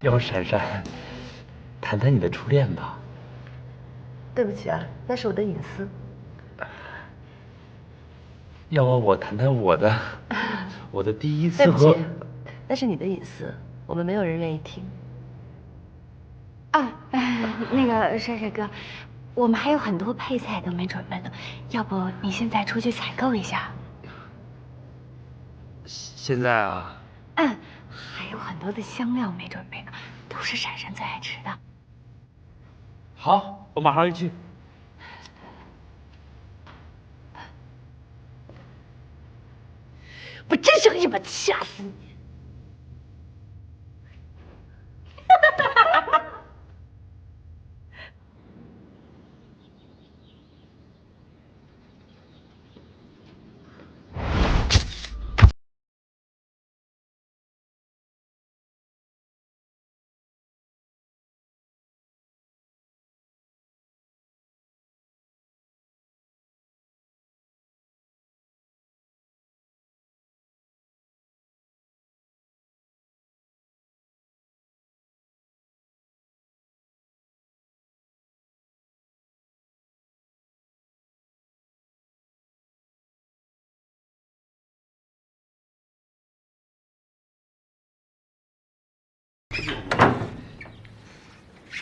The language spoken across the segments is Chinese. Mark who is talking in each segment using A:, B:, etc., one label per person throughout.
A: 要不闪闪，谈谈你的初恋吧。
B: 对不起啊，那是我的隐私。
A: 要不我谈谈我的，我的第一次
B: 对不起
A: 和……
B: 那是你的隐私，我们没有人愿意听。
C: 啊，那个帅帅哥，我们还有很多配菜都没准备呢，要不你现在出去采购一下？
A: 现在啊，
C: 嗯，还有很多的香料没准备呢，都是闪闪最爱吃的。
A: 好，我马上就去。
B: 我真想一把掐死你！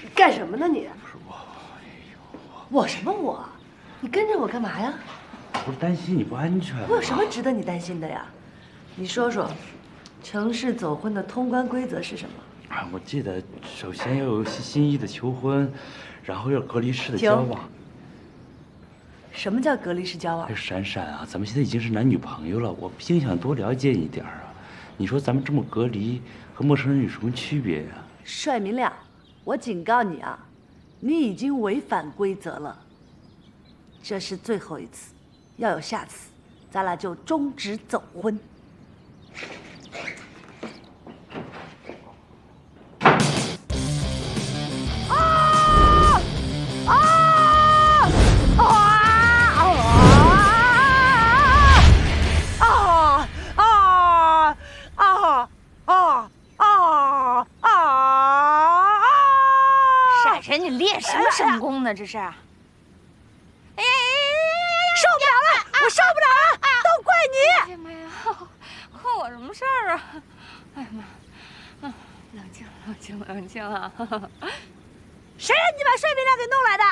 B: 你干什么呢你？我什么我？你跟着我干嘛呀？
A: 我担心你不安全。
B: 我有什么值得你担心的呀？你说说，城市走婚的通关规则是什么？
A: 啊，我记得首先要有心意的求婚，然后要隔离式的交往。
B: 什么叫隔离式交往
A: 哎，？闪闪啊，咱们现在已经是男女朋友了，我毕竟想多了解你点儿啊。你说咱们这么隔离，和陌生人有什么区别呀？
B: 帅明亮，我警告你啊，你已经违反规则了。这是最后一次，要有下次，咱俩就终止走婚。
C: 闪闪，你练什么神功呢？这是？哎呀，
B: 受不了了，我受不了了，都怪你！
C: 哎呀妈呀，关我什么事儿啊？哎呀妈，冷静，冷静，冷静啊！
B: 谁让你把帅明亮给弄来的？